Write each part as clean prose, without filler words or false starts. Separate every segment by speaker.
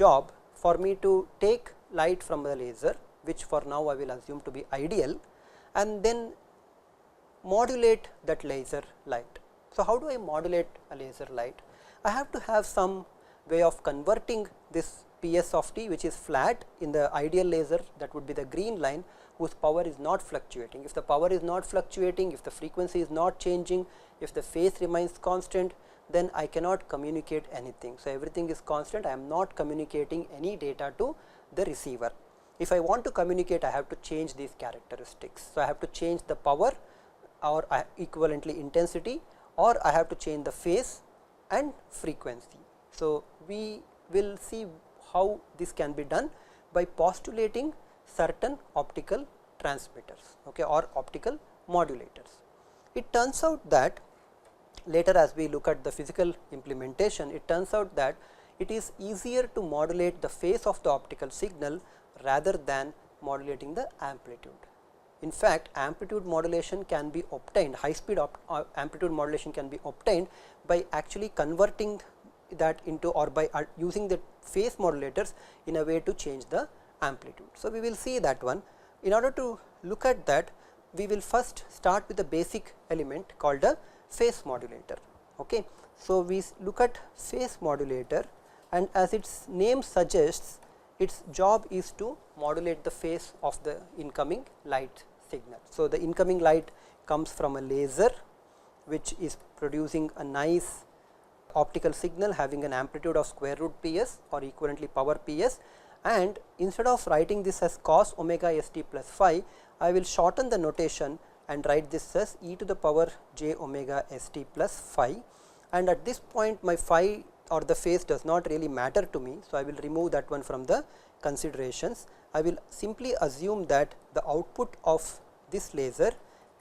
Speaker 1: job for me to take light from the laser, which for now I will assume to be ideal, and then modulate that laser light. So, how do I modulate a laser light? I have to have some way of converting this Ps of t, which is flat in the ideal laser, that would be the green line, whose power is not fluctuating. If the power is not fluctuating, if the frequency is not changing, if the phase remains constant, then I cannot communicate anything. So, everything is constant, I am not communicating any data to the receiver. If I want to communicate, I have to change these characteristics. So, I have to change the power or equivalently intensity, or I have to change the phase and frequency. So, we will see how this can be done by postulating certain optical transmitters, okay, or optical modulators. It turns out that later, as we look at the physical implementation, it turns out that it is easier to modulate the phase of the optical signal rather than modulating the amplitude. In fact, amplitude modulation can be obtained, high speed amplitude modulation can be obtained by actually converting that into, or by using the phase modulators in a way to change the amplitude. So, we will see that one. In order to look at that, we will first start with the basic element called a phase modulator. Okay. So, we look at phase modulator, and as its name suggests, its job is to modulate the phase of the incoming light signal. So, the incoming light comes from a laser, which is producing a nice optical signal having an amplitude of square root Ps or equivalently power Ps, and instead of writing this as cos omega st plus phi, I will shorten the notation and write this as e to the power j omega st plus phi, and at this point my phi or the phase does not really matter to me. So, I will remove that one from the considerations. I will simply assume that the output of this laser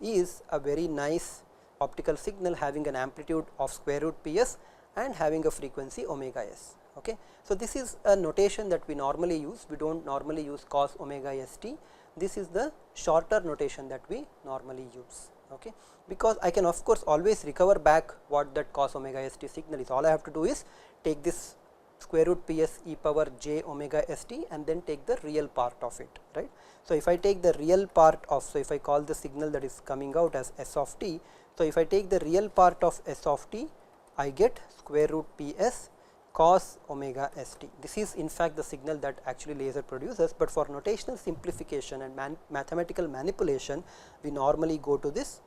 Speaker 1: is a very nice optical signal having an amplitude of square root Ps and having a frequency omega s. Okay. So, this is a notation that we normally use. We do not normally use cos omega st. This is the shorter notation that we normally use. Okay. Because I can of course always recover back what that cos omega st signal is. All I have to do is take this square root Ps e power j omega st and then take the real part of it, right. So, if I take the real part of, so if I call the signal that is coming out as s of t. So, if I take the real part of s of t, I get square root Ps cos omega st. This is in fact the signal that actually laser produces, but for notational simplification and mathematical manipulation, we normally go to this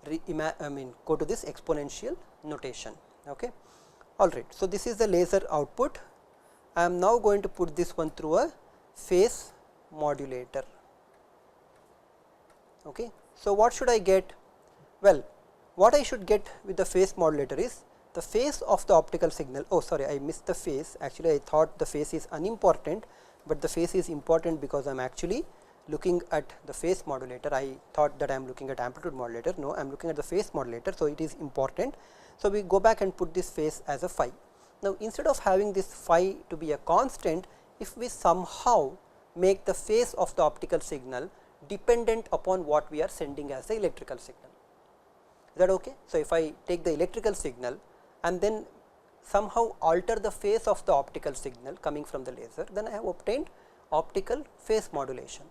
Speaker 1: exponential notation. Okay. Alright. So, this is the laser output. I am now going to put this one through a phase modulator. Okay. So, what should I get? Well, what I should get with the phase modulator is the phase of the optical signal. Oh sorry, I missed the phase. Actually, I thought the phase is unimportant, but the phase is important because I am actually looking at the phase modulator. I thought that I am looking at amplitude modulator. No, I am looking at the phase modulator. So, it is important. So, we go back and put this phase as a phi. Now, instead of having this phi to be a constant, if we somehow make the phase of the optical signal dependent upon what we are sending as the electrical signal. Is that okay? So, if I take the electrical signal and then somehow alter the phase of the optical signal coming from the laser, then I have obtained optical phase modulation.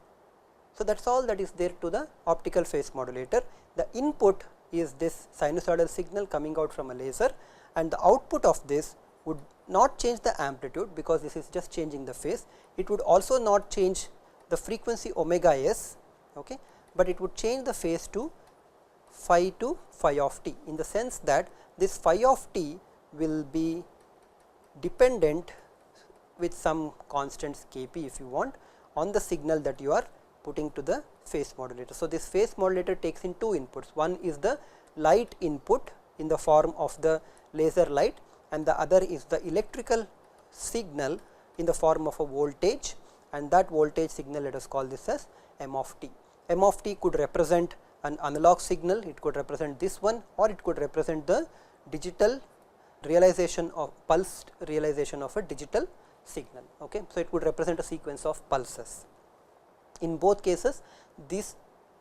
Speaker 1: So, that is all that is there to the optical phase modulator. The input is this sinusoidal signal coming out from a laser, and the output of this would not change the amplitude because this is just changing the phase. It would also not change the frequency omega s, okay, but it would change the phase to phi of t, in the sense that this phi of t will be dependent with some constants kp if you want on the signal that you are putting to the phase modulator. So, this phase modulator takes in two inputs. One is the light input in the form of the laser light, and the other is the electrical signal in the form of a voltage, and that voltage signal, let us call this as m of t. M of t could represent an analog signal, it could represent this one, or it could represent the digital realization of pulsed realization of a digital signal. Okay. So, it could represent a sequence of pulses. In both cases, this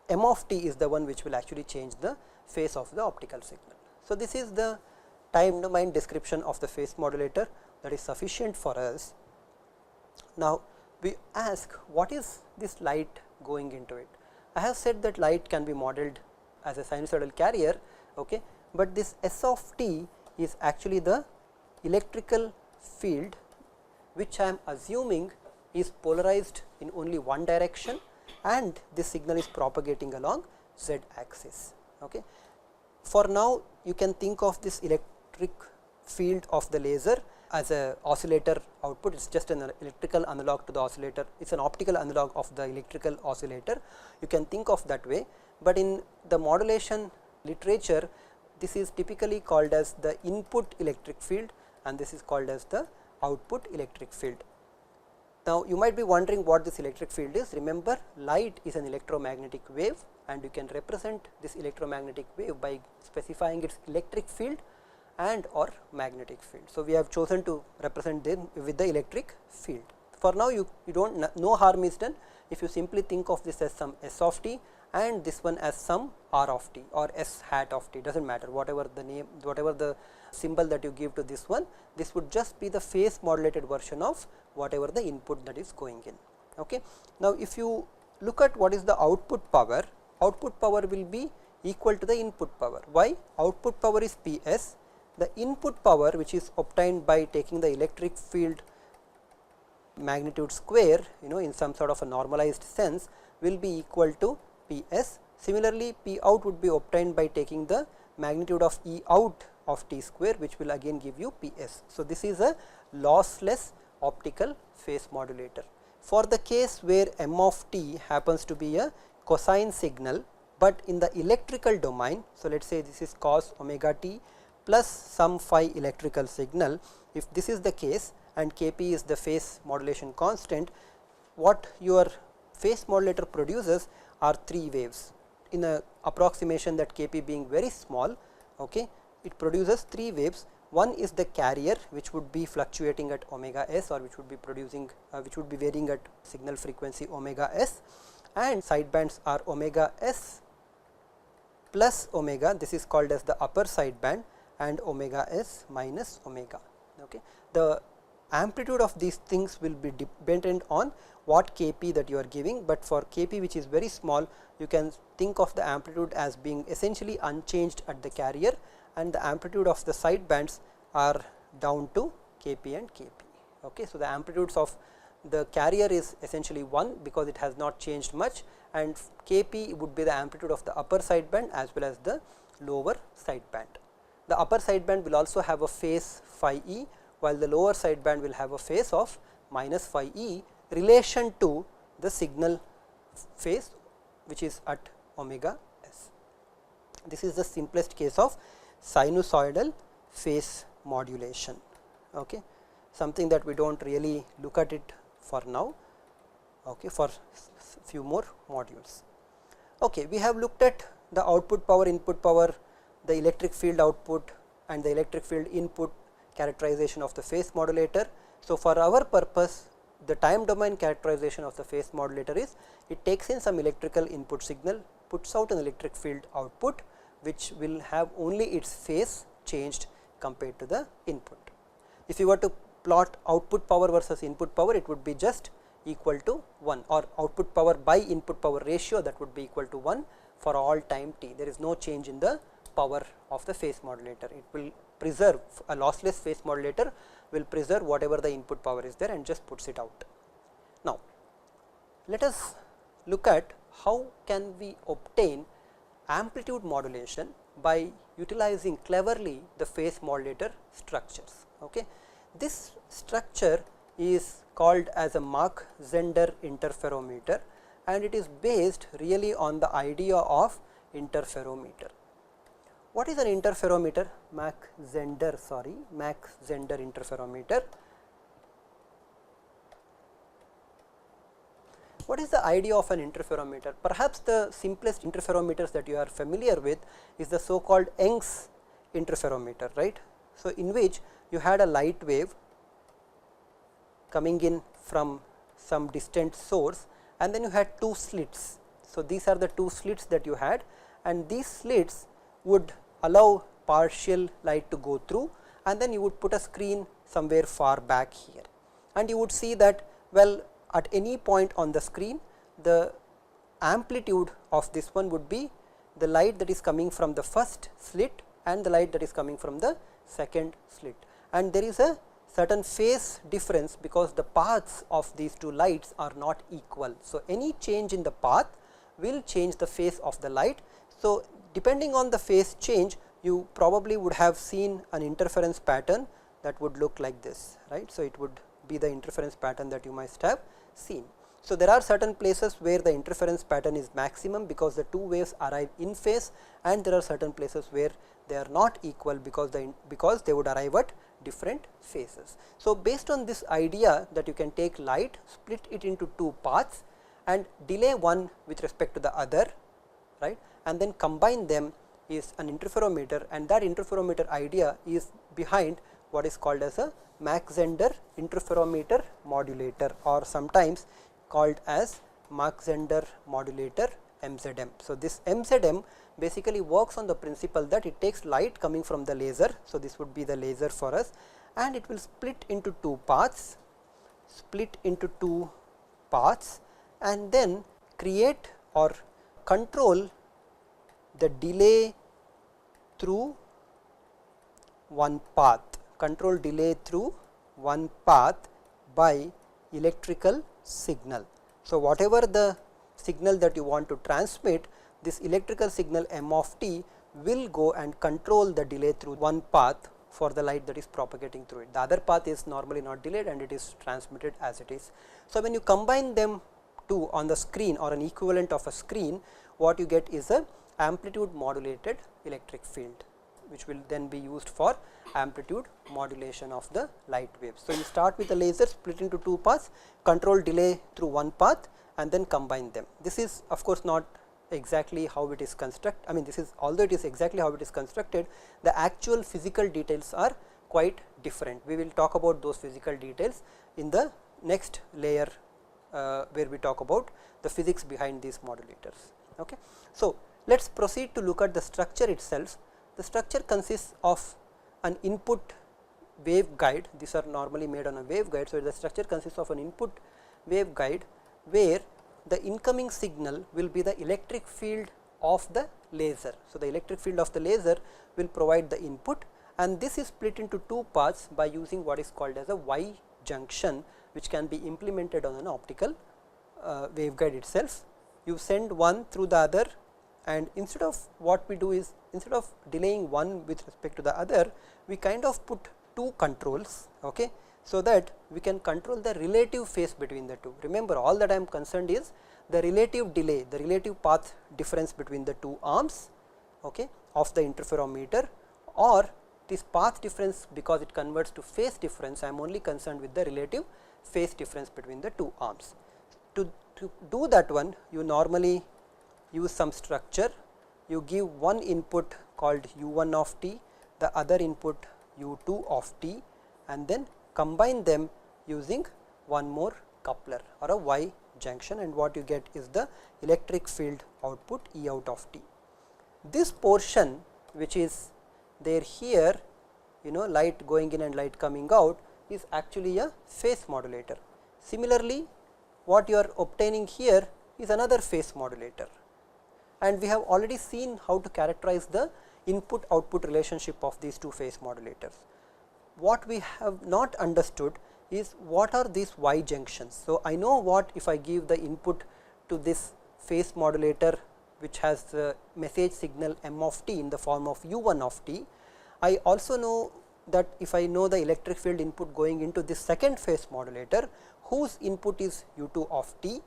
Speaker 1: m of t is the one which will actually change the phase of the optical signal. So, this is the time domain description of the phase modulator that is sufficient for us Now, we ask what is this light going into it. I have said that light can be modeled as a sinusoidal carrier, okay, but this S of t is actually the electrical field which I am assuming is polarized in only one direction, and this signal is propagating along z axis. Okay. For now, you can think of this electric field of the laser as a oscillator output. It is just an electrical analog to the oscillator, it is an optical analog of the electrical oscillator. You can think of that way, but in the modulation literature, this is typically called as the input electric field and this is called as the output electric field. Now, you might be wondering what this electric field is. Remember, light is an electromagnetic wave and you can represent this electromagnetic wave by specifying its electric field and or magnetic field. So, we have chosen to represent them with the electric field. For now, you do not, no harm is done if you simply think of this as some S of t and this one as some R of t or S hat of t, does not matter, whatever the name, whatever the symbol that you give to this one, this would just be the phase modulated version of whatever the input that is going in. Okay. Now, if you look at what is the output power will be equal to the input power. Why? Output power is Ps, the input power which is obtained by taking the electric field magnitude square, in some sort of a normalized sense, will be equal to Ps. Similarly, P out would be obtained by taking the magnitude of E out of t square, which will again give you Ps. So, this is a lossless optical phase modulator. For the case where m of t happens to be a cosine signal, but in the electrical domain, so let us say this is cos omega t plus some phi electrical signal. If this is the case and Kp is the phase modulation constant, what your phase modulator produces are 3 waves. In a approximation that Kp being very small, okay, it produces 3 waves. One is the carrier which would be fluctuating at omega s or which would be producing which would be varying at signal frequency omega s, and sidebands are omega s plus omega, this is called as the upper sideband, and omega s minus omega. Okay. The amplitude of these things will be dependent on what Kp that you are giving, but for Kp which is very small, you can think of the amplitude as being essentially unchanged at the carrier, and the amplitude of the side bands are down to Kp and Kp. Okay. So, the amplitudes of the carrier is essentially 1 because it has not changed much, and Kp would be the amplitude of the upper sideband as well as the lower sideband. The upper sideband will also have a phase phi e, while the lower sideband will have a phase of minus phi e relation to the signal phase which is at omega s. This is the simplest case of sinusoidal phase modulation, okay. Something that we do not really look at it for now, okay, for few more modules. Okay, we have looked at the output power, input power, the electric field output and the electric field input characterization of the phase modulator. So, for our purpose, the time domain characterization of the phase modulator is it takes in some electrical input signal, puts out an electric field output which will have only its phase changed compared to the input. If you were to plot output power versus input power, it would be just equal to 1, or output power by input power ratio, that would be equal to 1 for all time t. There is no change in the power of the phase modulator. It will preserve, a lossless phase modulator will preserve whatever the input power is there and just puts it out. Now, let us look at how can we obtain amplitude modulation by utilizing cleverly the phase modulator structures. Okay. This structure is called as a Mach-Zehnder interferometer, and it is based really on the idea of interferometer. What is an interferometer? Mach-Zehnder interferometer. What is the idea of an interferometer? Perhaps the simplest interferometers that you are familiar with is the so called Young's interferometer, right. So, in which you had a light wave coming in from some distant source, and then you had 2 slits. So, these are the 2 slits that you had, and these slits would allow partial light to go through, and then you would put a screen somewhere far back here, and you would see that Well, at any point on the screen, the amplitude of this one would be the light that is coming from the first slit and the light that is coming from the second slit, and there is a certain phase difference because the paths of these two lights are not equal. So, any change in the path will change the phase of the light. So, depending on the phase change, you probably would have seen an interference pattern that would look like this, right. So, it would be the interference pattern that you must have seen. So, there are certain places where the interference pattern is maximum because the two waves arrive in phase, and there are certain places where they are not equal because they would arrive at different phases. So, based on this idea that you can take light, split it into two paths and delay one with respect to the other, right, and then combine them is an interferometer, and that interferometer idea is behind what is called as a Mach-Zehnder interferometer modulator, or sometimes called as Mach-Zehnder modulator MZM. So, this MZM basically works on the principle that it takes light coming from the laser. So, this would be the laser for us, and it will split into two paths, and then create or control the delay through one path, by electrical signal. So, whatever the signal that you want to transmit, this electrical signal m of t will go and control the delay through one path for the light that is propagating through it. The other path is normally not delayed and it is transmitted as it is. So, when you combine them two on the screen or an equivalent of a screen, what you get is a amplitude modulated electric field, which will then be used for amplitude modulation of the light waves. So, you start with a laser, split into two paths, control delay through one path, and then combine them. This is of course not exactly how it is constructed. I mean, this is, although it is exactly how it is constructed, the actual physical details are quite different. We will talk about those physical details in the next layer where we talk about the physics behind these modulators. Okay. So, let us proceed to look at the structure itself. The structure consists of an input waveguide. These are normally made on a waveguide. So, the structure consists of an input waveguide where the incoming signal will be the electric field of the laser. So, the electric field of the laser will provide the input, and this is split into two parts by using what is called as a Y junction, which can be implemented on an optical waveguide itself. You send one through the other, and instead of what we do is, instead of delaying one with respect to the other, we kind of put two controls, okay, so that we can control the relative phase between the two. Remember, all that I am concerned is the relative delay, the relative path difference between the two arms, okay, of the interferometer, or this path difference, because it converts to phase difference. I am only concerned with the relative phase difference between the two arms. To do that one, you normally use some structure. You give one input called u1 of t, the other input u2 of t, and then combine them using one more coupler or a Y junction, and what you get is the electric field output E out of t. This portion which is there here, you know, light going in and light coming out, is actually a phase modulator. Similarly, what you are obtaining here is another phase modulator, and we have already seen how to characterize the input output relationship of these two phase modulators. What we have not understood is what are these Y junctions. So, I know what if I give the input to this phase modulator which has the message signal m of t in the form of u1 of t. I also know that if I know the electric field input going into this second phase modulator whose input is u2 of t,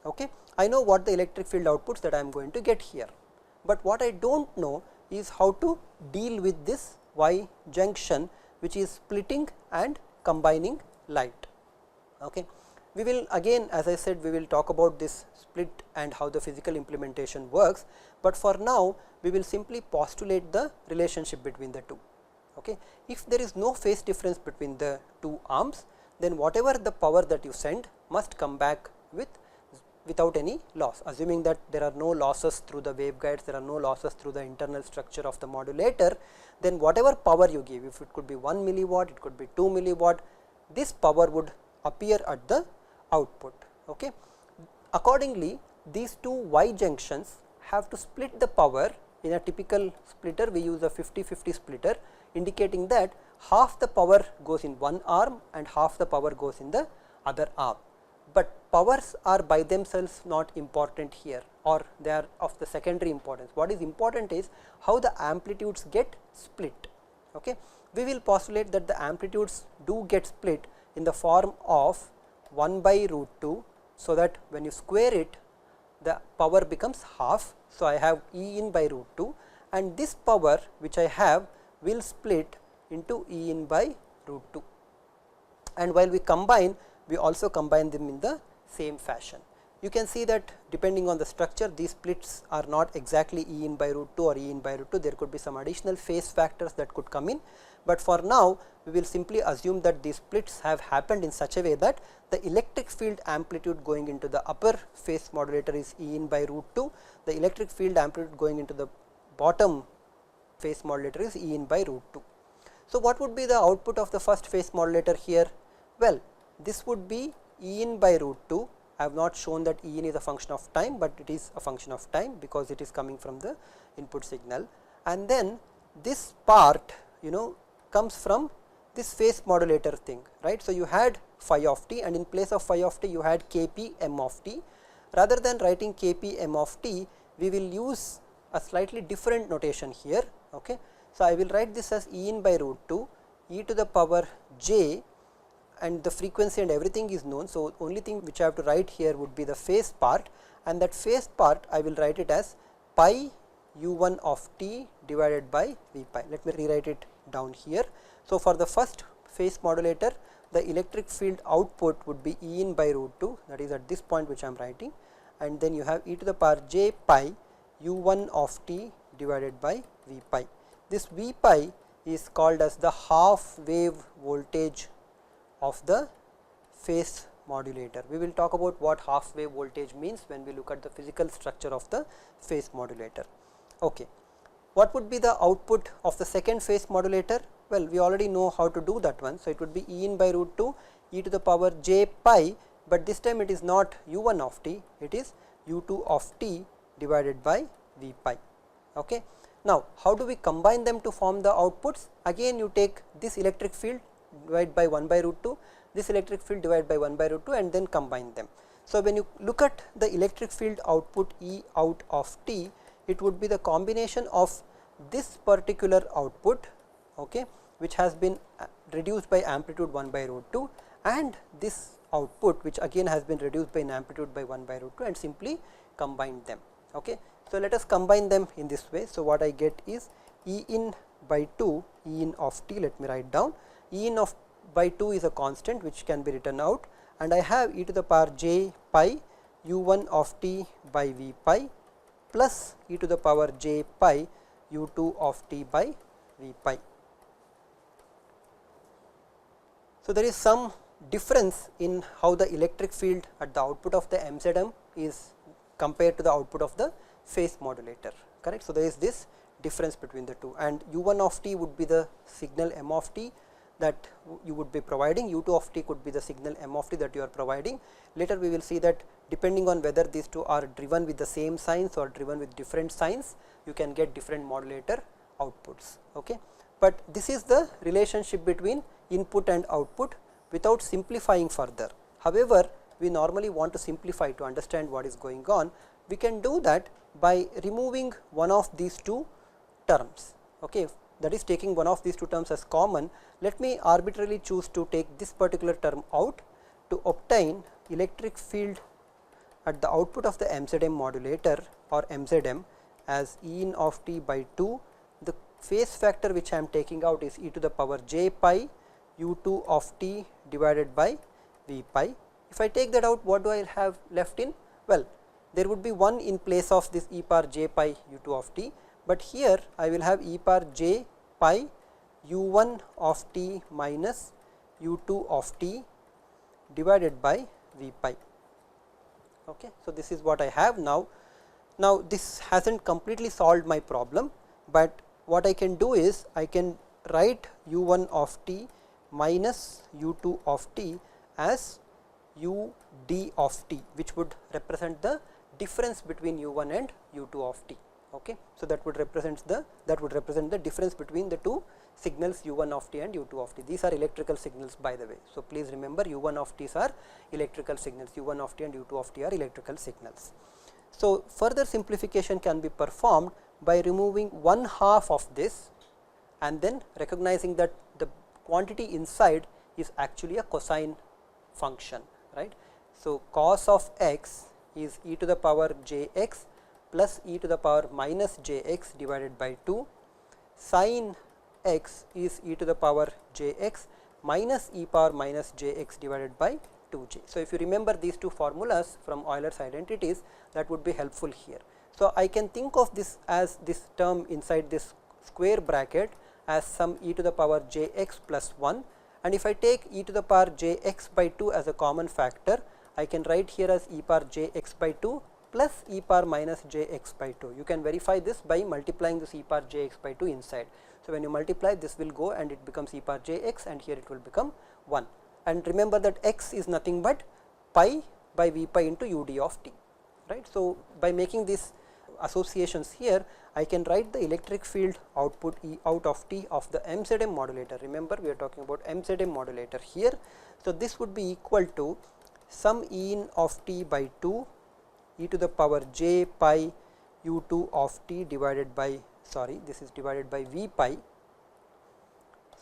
Speaker 1: okay, I know what the electric field outputs that I am going to get here, but what I do not know is how to deal with this Y junction, which is splitting and combining light. Okay. We will again, as I said, we will talk about this split and how the physical implementation works, but for now we will simply postulate the relationship between the two. Okay. If there is no phase difference between the two arms, then whatever the power that you send must come back without any loss, assuming that there are no losses through the waveguides, there are no losses through the internal structure of the modulator, then whatever power you give, if it could be 1 milliwatt, it could be 2 milliwatt, this power would appear at the output. Okay. Accordingly, these two Y junctions have to split the power. In a typical splitter we use a 50-50 splitter, indicating that half the power goes in one arm and half the power goes in the other arm. But powers are by themselves not important here, or they are of the secondary importance. What is important is how the amplitudes get split. Okay. We will postulate that the amplitudes do get split in the form of 1 by root 2, so that when you square it the power becomes half. So, I have E in by root 2, and this power which I have will split into E in by root 2, and while we combine, we also combine them in the same fashion. You can see that depending on the structure, these splits are not exactly E in by root 2 or E in by root 2, there could be some additional phase factors that could come in, but for now we will simply assume that these splits have happened in such a way that the electric field amplitude going into the upper phase modulator is E in by root 2, the electric field amplitude going into the bottom phase modulator is E in by root 2. So, what would be the output of the first phase modulator here? Well, this would be E in by root 2. I have not shown that E in is a function of time, but it is a function of time because it is coming from the input signal, and then this part comes from this phase modulator thing, right. So, you had phi of t, and in place of phi of t you had Kp m of t. Rather than writing Kp m of t, we will use a slightly different notation here. Okay. So, I will write this as E in by root 2 e to the power j, and the frequency and everything is known. So, only thing which I have to write here would be the phase part, and that phase part I will write it as pi u1 of t divided by v pi. Let me rewrite it down here. So, for the first phase modulator, the electric field output would be E in by root 2, that is at this point which I am writing, and then you have e to the power j pi u1 of t divided by v pi. This v pi is called as the half wave voltage of the phase modulator. We will talk about what half wave voltage means when we look at the physical structure of the phase modulator. Okay. What would be the output of the second phase modulator? Well, we already know how to do that one. So, it would be E in by root 2 e to the power j pi, but this time it is not u1 of t, it is u2 of t divided by v pi. Okay. Now, how do we combine them to form the outputs? Again you take this electric field, divide by 1 by root 2, this electric field divide by 1 by root 2, and then combine them. So, when you look at the electric field output E out of t, it would be the combination of this particular output, okay, which has been reduced by amplitude 1 by root 2, and this output which again has been reduced by an amplitude by 1 by root 2, and simply combine them. Okay. So, let us combine them in this way. So, what I get is E in by 2 E in of t, let me write down. E in of by 2 is a constant which can be written out, and I have e to the power j pi u1 of t by v pi plus e to the power j pi u2 of t by v pi. So, there is some difference in how the electric field at the output of the MZM is compared to the output of the phase modulator, correct. So, there is this difference between the two, and u1 of t would be the signal m of t that you would be providing, u2 of t could be the signal m of t that you are providing. Later we will see that depending on whether these two are driven with the same signs or driven with different signs, you can get different modulator outputs. Okay. But this is the relationship between input and output without simplifying further. However, we normally want to simplify to understand what is going on. We can do that by removing one of these two terms, okay, that is taking one of these two terms as common. Let me arbitrarily choose to take this particular term out to obtain electric field at the output of the MZM modulator or MZM as E in of t by 2. The phase factor which I am taking out is e to the power j pi u2 of t divided by v pi. If I take that out, what do I have left in? Well, there would be 1 in place of this e power j pi u2 of t, but here I will have e power j pi u1 of t minus u2 of t divided by v pi. Okay. So, this is what I have now. Now, this has not completely solved my problem, but what I can do is I can write u1 of t minus u2 of t as u d of t, which would represent the difference between u1 and u2 of t. Okay. So, that would represent the difference between the two signals u1 of t and u2 of t. These are electrical signals, by the way. So, please remember u1 of t's are electrical signals, u1 of t and u2 of t are electrical signals. So, further simplification can be performed by removing one half of this and then recognizing that the quantity inside is actually a cosine function, right. So, cos of x is e to the power j x plus e to the power minus j x divided by 2, sin x is e to the power j x minus e power minus j x divided by 2j. So, if you remember these two formulas from Euler's identities, that would be helpful here. So, I can think of this as this term inside this square bracket as some e to the power j x plus 1, and if I take e to the power j x by 2 as a common factor, I can write here as e power j x by 2 plus e power minus j x by 2. You can verify this by multiplying this e power j x by 2 inside. So, when you multiply, this will go and it becomes e power j x, and here it will become 1. And remember that x is nothing but pi by v pi into u d of t, right. So, by making these associations here, I can write the electric field output E out of t of the MZM modulator. Remember, we are talking about MZM modulator here. So, this would be equal to sum E in of t by 2 e to the power j pi u2 of t divided by, sorry, this is divided by v pi.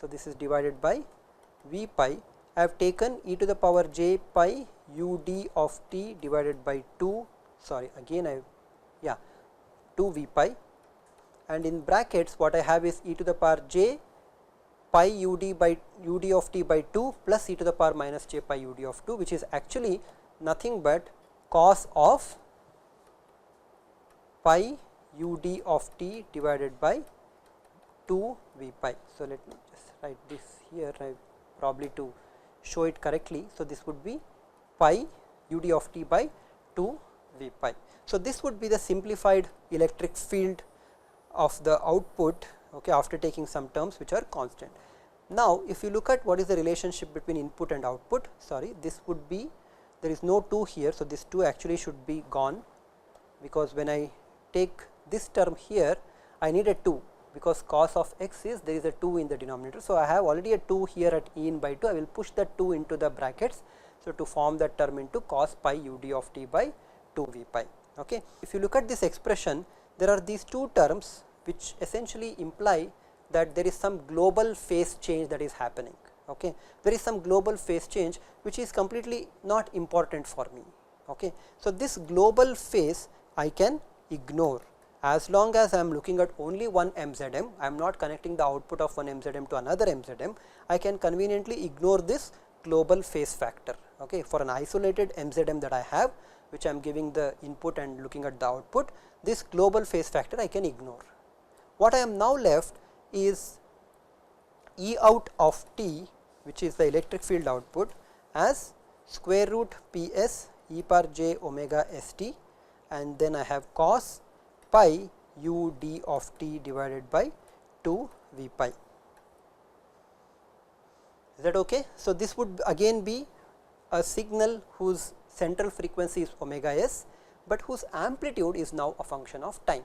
Speaker 1: So, this is divided by v pi. I have taken e to the power j pi u d of t divided by 2, sorry, again I, yeah, 2 v pi, and in brackets what I have is e to the power j pi u d by u d of t by 2 plus e to the power minus j pi u d of 2, which is actually nothing but cos of pi u d of t divided by 2 v pi. So, let me just write this here probably to show it correctly. So, this would be pi u d of t by 2 v pi. So, this would be the simplified electric field of the output, okay, after taking some terms which are constant. Now, if you look at what is the relationship between input and output, sorry, this would be, there is no 2 here. So, this 2 actually should be gone, because when I take this term here, I need a 2, because cos of x is, there is a 2 in the denominator. So, I have already a 2 here at e in by 2, I will push that 2 into the brackets. So, to form that term into cos pi u d of t by 2 v pi. Okay. If you look at this expression, there are these two terms which essentially imply that there is some global phase change that is happening. Okay. There is some global phase change which is completely not important for me. Okay. So, this global phase I can ignore as long as I am looking at only one MZM. I am not connecting the output of one MZM to another MZM. I can conveniently ignore this global phase factor. Okay. For an isolated MZM that I have, which I am giving the input and looking at the output, this global phase factor I can ignore. What I am now left is E out of t, which is the electric field output, as square root P s e power j omega s t, and then I have cos pi u d of t divided by 2 v pi. Is that okay? So, this would again be a signal whose central frequency is omega s, but whose amplitude is now a function of time.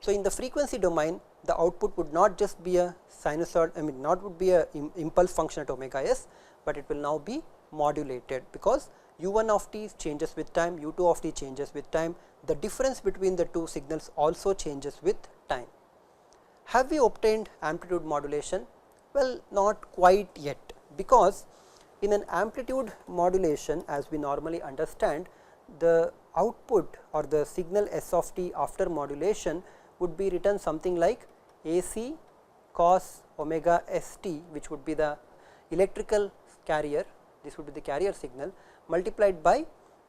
Speaker 1: So, in the frequency domain, the output would not just be a sinusoid, I mean not would be a impulse function at omega s, but it will now be modulated, because u1 of t changes with time, u2 of t changes with time, the difference between the two signals also changes with time. Have we obtained amplitude modulation? Well, not quite yet, because in an amplitude modulation, as we normally understand, the output or the signal s of t after modulation would be written something like AC cos omega s t, which would be the electrical carrier, this would be the carrier signal, multiplied by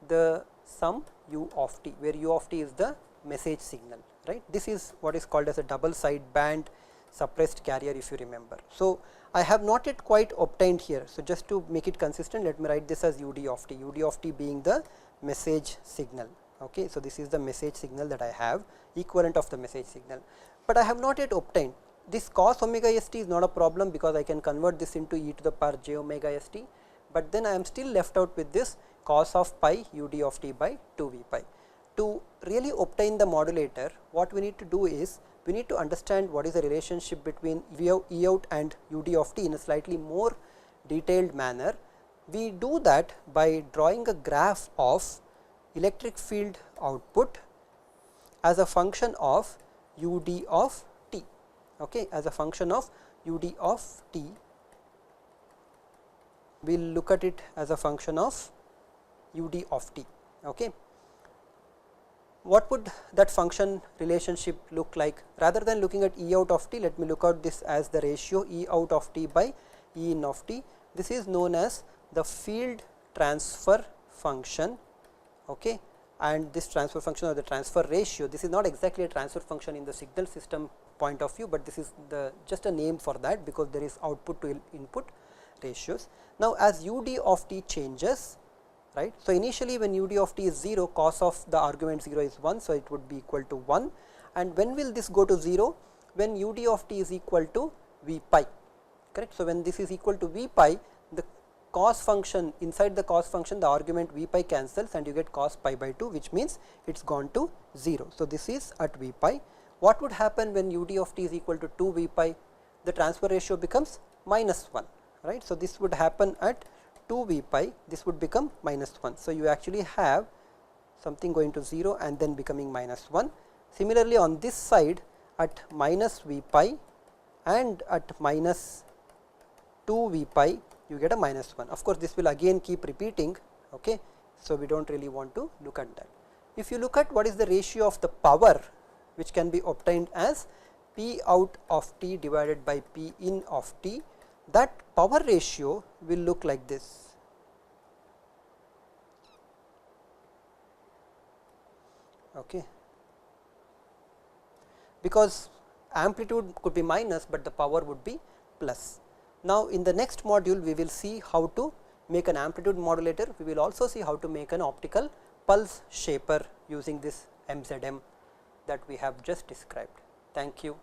Speaker 1: the sum u of t, where u of t is the message signal, right. This is what is called as a double side band suppressed carrier, if you remember. So, I have not yet quite obtained here. So, just to make it consistent, let me write this as u d of t being the message signal. Okay. So, this is the message signal that I have, equivalent of the message signal, but I have not yet obtained this cos omega s t is not a problem, because I can convert this into e to the power j omega s t, but then I am still left out with this cos of pi u d of t by 2 v pi. To really obtain the modulator, what we need to do is we need to understand what is the relationship between E out and u d of t in a slightly more detailed manner. We do that by drawing a graph of electric field output as a function of u d of t, okay, as a function of u d of t. We will look at it as a function of u d of t. Okay. What would that function relationship look like? Rather than looking at E out of t, let me look at this as the ratio E out of t by E in of t. This is known as the field transfer function, okay, and this transfer function or the transfer ratio, this is not exactly a transfer function in the signal system point of view, but this is the just a name for that because there is output to input ratios. Now, as u d of t changes, right. So, initially when u d of t is 0, cos of the argument 0 is 1. So, it would be equal to 1, and when will this go to 0? When u d of t is equal to v pi, correct. So, when this is equal to v pi, the cos function, inside the cos function the argument v pi cancels and you get cos pi by 2, which means it is gone to 0. So, this is at v pi. What would happen when u d of t is equal to 2 v pi? The transfer ratio becomes minus 1, right. So, this would happen at 2 v pi, this would become minus 1. So, you actually have something going to 0 and then becoming minus 1. Similarly, on this side at minus v pi and at minus 2 v pi, you get a minus 1. Of course, this will again keep repeating, okay. So, we do not really want to look at that. If you look at what is the ratio of the power which can be obtained as P out of t divided by P in of t, that power ratio will look like this. Okay. Because amplitude could be minus, but the power would be plus. Now, in the next module we will see how to make an amplitude modulator. We will also see how to make an optical pulse shaper using this MZM that we have just described. Thank you.